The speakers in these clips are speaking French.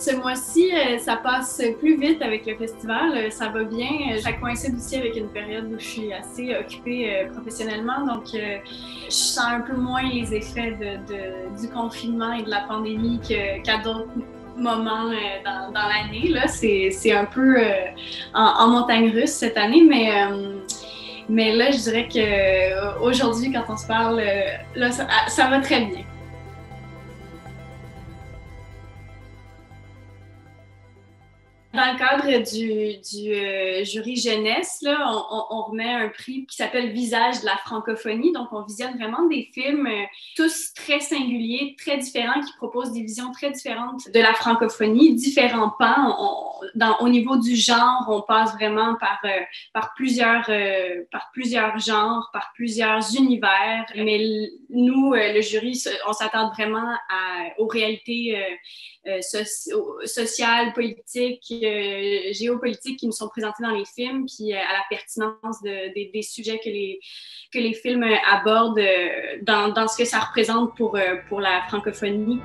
Ce mois-ci, ça passe plus vite avec le festival, ça va bien. Ça coïncide aussi avec une période où je suis assez occupée professionnellement, donc je sens un peu moins les effets du confinement et de la pandémie qu'à d'autres moments dans l'année. Là, c'est un peu en montagne russe cette année, mais là, je dirais qu'aujourd'hui, quand on se parle, là, ça va très bien. Dans le cadre du jury jeunesse, là, on remet un prix qui s'appelle Visage de la francophonie. Donc, on visionne vraiment des films tous très singuliers, très différents, qui proposent des visions très différentes de la francophonie, différents pans. Au niveau du genre, on passe vraiment par plusieurs genres, par plusieurs univers. Mais nous, le jury, on s'attend vraiment aux réalités sociales, politiques, géopolitiques qui nous sont présentées dans les films, puis à la pertinence des sujets que les films abordent dans ce que ça représente pour la francophonie.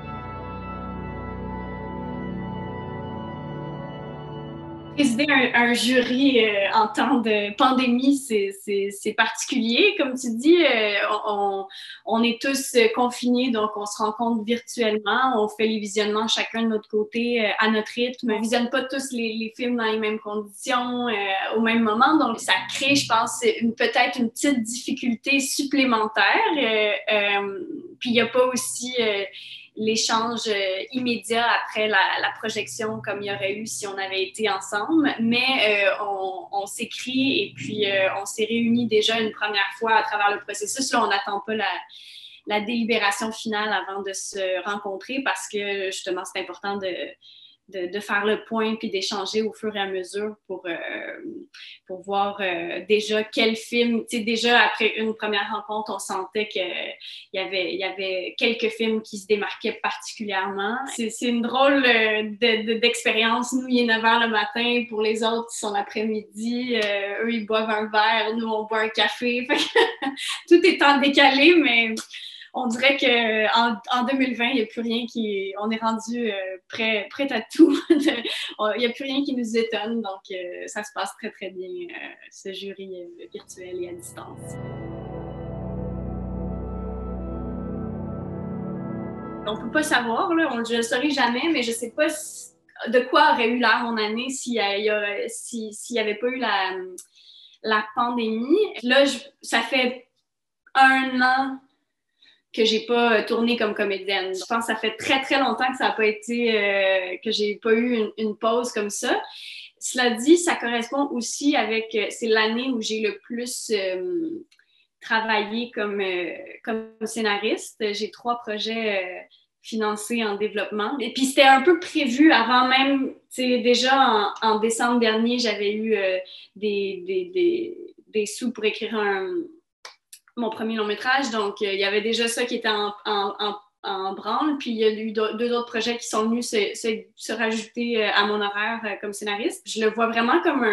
Présider un jury en temps de pandémie, c'est particulier. Comme tu dis, on est tous confinés, donc on se rencontre virtuellement. On fait les visionnements chacun de notre côté à notre rythme. On ne visionne pas tous les films dans les mêmes conditions au même moment. Donc, ça crée, je pense, peut-être une petite difficulté supplémentaire. Puis, il n'y a pas aussi l'échange immédiat après la projection comme il y aurait eu si on avait été ensemble, mais on s'écrit et puis on s'est réunis déjà une première fois à travers le processus. Là, on n'attend pas la délibération finale avant de se rencontrer parce que justement c'est important de faire le point puis d'échanger au fur et à mesure pour voir déjà quel film, tu sais, déjà après une première rencontre, on sentait qu'il y avait quelques films qui se démarquaient particulièrement. C'est une drôle d'expérience. Nous, il est 9h le matin, pour les autres, ils sont l'après-midi, eux, ils boivent un verre, nous, on boit un café. Tout est en décalé, mais on dirait qu'en 2020, il n'y a plus rien on est rendu prêt à tout. Il n'y a plus rien qui nous étonne. Donc, ça se passe très, très bien, ce jury virtuel et à distance. On ne peut pas savoir, là, je ne le saurai jamais, mais je ne sais pas de quoi aurait eu l'air mon année s'il n'y avait pas eu la pandémie. Là, ça fait 1 an que j'ai pas tourné comme comédienne. Je pense que ça fait très, très longtemps que ça n'a pas été, que j'ai pas eu une pause comme ça. Cela dit, ça correspond aussi avec, c'est l'année où j'ai le plus travaillé comme scénariste. J'ai 3 projets financés en développement. Et puis, c'était un peu prévu avant même, tu sais, déjà en décembre dernier, j'avais eu des sous pour écrire mon premier long-métrage. Donc, il y avait déjà ça qui était en branle. Puis, il y a eu 2 autres projets qui sont venus se rajouter à mon horaire comme scénariste. Je le vois vraiment comme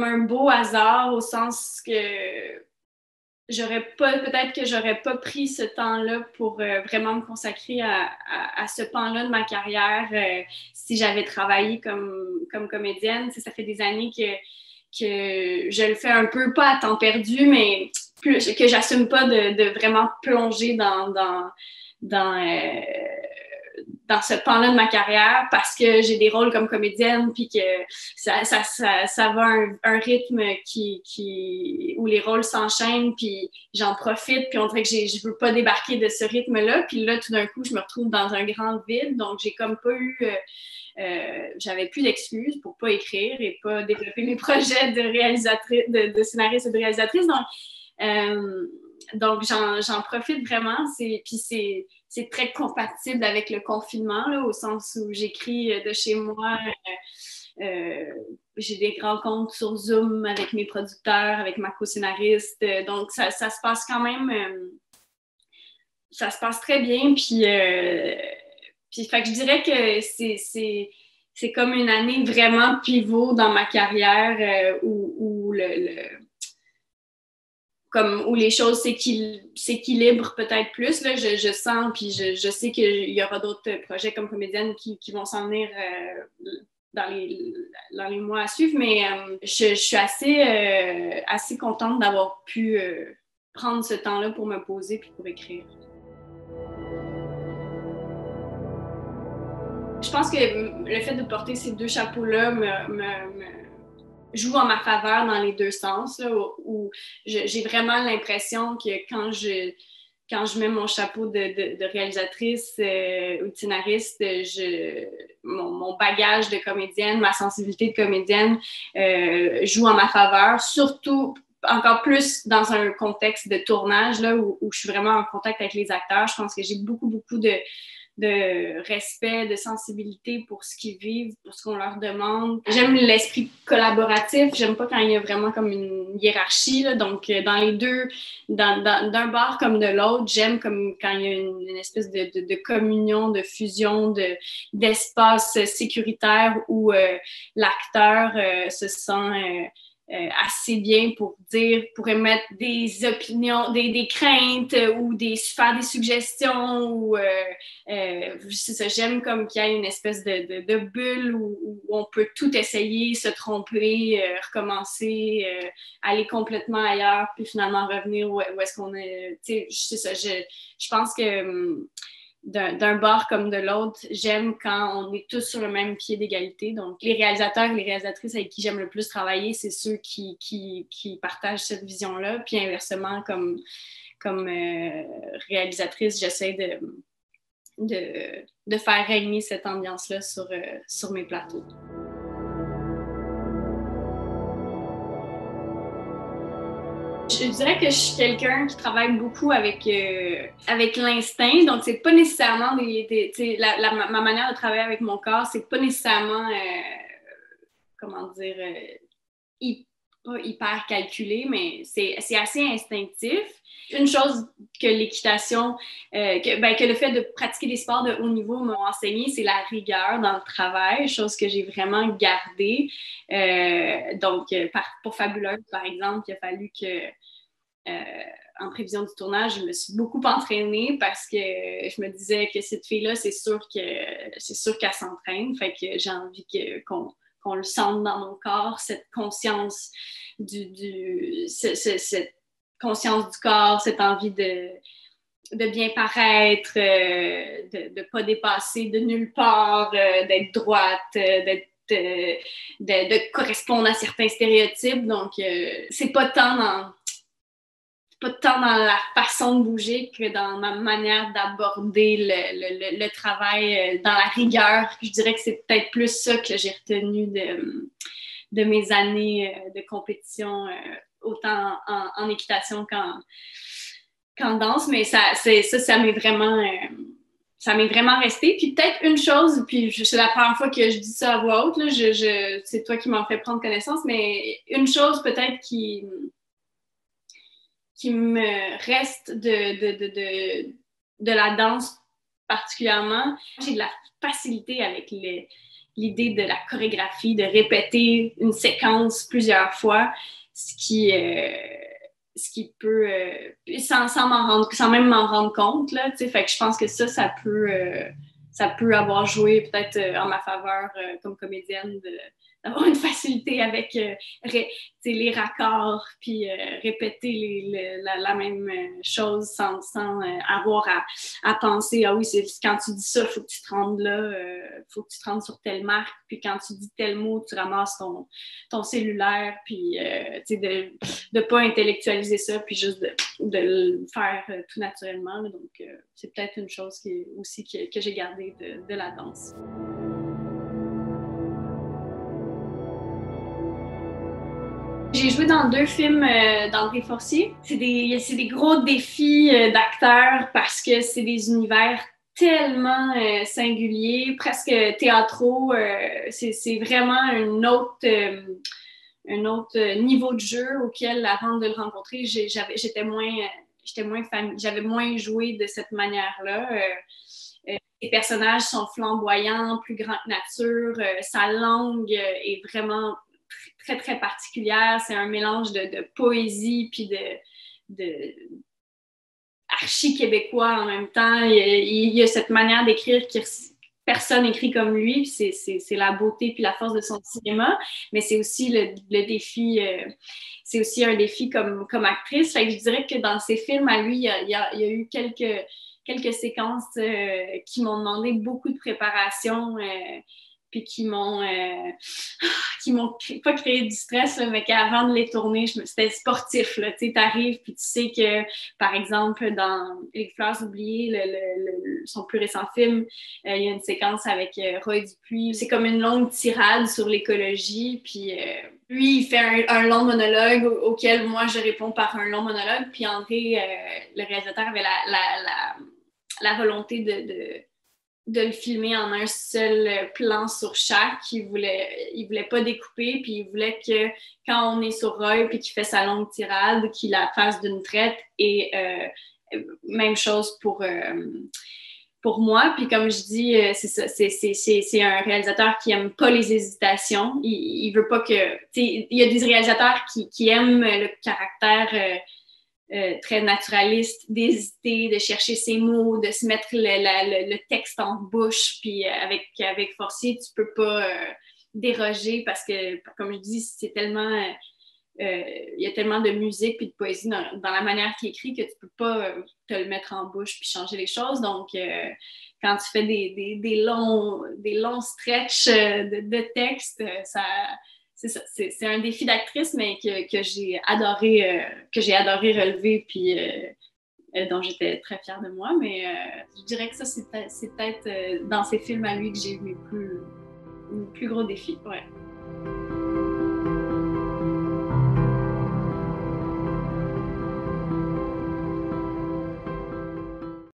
un beau hasard, au sens que peut-être que j'aurais pas pris ce temps-là pour vraiment me consacrer à ce pan-là de ma carrière si j'avais travaillé comme comédienne. Tu sais, ça fait des années que je le fais un peu, pas à temps perdu, mais que j'assume pas de vraiment plonger dans ce pan-là de ma carrière parce que j'ai des rôles comme comédienne puis que ça va un rythme où les rôles s'enchaînent puis j'en profite puis on dirait que je veux pas débarquer de ce rythme-là puis là tout d'un coup je me retrouve dans un grand vide donc j'ai comme pas eu j'avais plus d'excuses pour pas écrire et pas développer mes projets de réalisatrice, de scénariste et de réalisatrice. Donc j'en profite vraiment. Puis c'est très compatible avec le confinement, là, au sens où j'écris de chez moi. J'ai des rencontres sur Zoom avec mes producteurs, avec ma co-scénariste. Donc, ça se passe quand même... ça se passe très bien. Puis fait que je dirais que c'est comme une année vraiment pivot dans ma carrière où où les choses s'équilibrent peut-être plus. Là, je sens, puis je sais qu'il y aura d'autres projets comme comédienne qui vont s'en venir dans les mois à suivre, mais je suis assez contente d'avoir pu prendre ce temps-là pour me poser puis pour écrire. Je pense que le fait de porter ces deux chapeaux-là me joue en ma faveur dans les deux sens, là, où j'ai vraiment l'impression que quand je mets mon chapeau de réalisatrice ou de scénariste, mon bagage de comédienne, ma sensibilité de comédienne joue en ma faveur, surtout encore plus dans un contexte de tournage là, où je suis vraiment en contact avec les acteurs. Je pense que j'ai beaucoup de respect, de sensibilité pour ce qu'ils vivent, pour ce qu'on leur demande. J'aime l'esprit collaboratif, j'aime pas quand il y a vraiment comme une hiérarchie, là. Donc dans les deux, d'un bord comme de l'autre, j'aime comme quand il y a une espèce de communion, de fusion, d'espace sécuritaire où l'acteur se sent assez bien pour émettre des opinions, des craintes ou faire des suggestions ou c'est ça, j'aime comme qu'il y a une espèce de bulle où on peut tout essayer, se tromper, recommencer, aller complètement ailleurs, puis finalement revenir où est-ce qu'on est. Tu sais, c'est ça, je pense que d'un bord comme de l'autre, j'aime quand on est tous sur le même pied d'égalité. Donc, les réalisateurs et les réalisatrices avec qui j'aime le plus travailler, c'est ceux qui partagent cette vision-là. Puis inversement, comme réalisatrice, j'essaie de faire régner cette ambiance-là sur mes plateaux. Je dirais que je suis quelqu'un qui travaille beaucoup avec l'instinct, donc c'est pas nécessairement ma manière de travailler avec mon corps, c'est pas nécessairement pas hyper calculé, mais c'est assez instinctif. Une chose que l'équitation, que le fait de pratiquer des sports de haut niveau m'ont enseigné, c'est la rigueur dans le travail, chose que j'ai vraiment gardée. Donc, pour Fabuleuse, par exemple, il a fallu que, en prévision du tournage, je me suis beaucoup entraînée parce que je me disais que cette fille-là, c'est sûr qu'elle s'entraîne. Fait que j'ai envie qu'on le sente dans mon corps, cette conscience cette conscience du corps, cette envie de bien paraître, de ne pas dépasser de nulle part, d'être droite, de correspondre à certains stéréotypes. Donc, c'est pas tant dans la façon de bouger que dans ma manière d'aborder le travail, dans la rigueur. Je dirais que c'est peut-être plus ça que j'ai retenu de mes années de compétition, autant en équitation qu'en danse, mais ça m'est vraiment... ça m'est vraiment resté. Puis peut-être une chose, puis c'est la première fois que je dis ça à voix haute, là, c'est toi qui m'en fais prendre connaissance, mais une chose peut-être qui me reste de la danse particulièrement, j'ai de la facilité avec l'idée de la chorégraphie, de répéter une séquence plusieurs fois, ce qui peut, sans même m'en rendre compte, là, tu sais, fait que je pense que ça peut avoir joué peut-être en ma faveur comme comédienne d'avoir une facilité avec les raccords, puis répéter la même chose sans avoir à penser, ah oui, c'est quand tu dis ça, il faut que tu te rendes là, faut que tu te rendes sur telle marque, puis quand tu dis tel mot, tu ramasses ton cellulaire, puis de ne pas intellectualiser ça, puis juste de le faire tout naturellement. Là. Donc, c'est peut-être une chose que j'ai gardée de la danse. J'ai joué dans 2 films d'André Forcier. C'est des gros défis d'acteurs parce que c'est des univers tellement singuliers, presque théâtraux. C'est vraiment un autre niveau de jeu auquel, avant de le rencontrer, j'avais moins joué de cette manière-là. Les personnages sont flamboyants, plus grands que nature. Sa langue est vraiment très, très particulière. C'est un mélange de poésie puis de archi-québécois en même temps. Il y a cette manière d'écrire qui personne écrit comme lui, c'est la beauté puis la force de son cinéma, mais c'est aussi le défi, c'est aussi un défi comme actrice. Fait que je dirais que dans ses films, à lui, il y a eu quelques séquences qui m'ont demandé beaucoup de préparation, puis qui m'ont pas créé du stress, là, mais qu'avant de les tourner, c'était sportif. Tu arrives, puis tu sais que, par exemple, dans Les Fleurs oubliées, son plus récent film, il y a une séquence avec Roy Dupuis. C'est comme une longue tirade sur l'écologie, puis lui, il fait un long monologue auquel moi, je réponds par un long monologue, puis André, le réalisateur, avait la volonté de le filmer en un seul plan sur chaque. Il voulait pas découper, puis il voulait que quand on est sur Roy puis qu'il fait sa longue tirade, qu'il la fasse d'une traite. Et même chose pour moi. Puis comme je dis, c'est ça, c'est un réalisateur qui aime pas les hésitations. Il veut pas que... Il y a des réalisateurs qui aiment le caractère... très naturaliste, d'hésiter, de chercher ses mots, de se mettre le texte en bouche. Puis avec Forcier, tu peux pas déroger parce que, comme je dis, c'est tellement... il y a tellement de musique et de poésie dans la manière qu'il écrit que tu peux pas te le mettre en bouche puis changer les choses. Donc, quand tu fais des longs stretches de texte, ça... C'est un défi d'actrice, mais que j'ai adoré relever, puis dont j'étais très fière de moi. Mais je dirais que ça, c'est peut-être dans ces films à lui que j'ai eu mes plus gros défis. Ouais.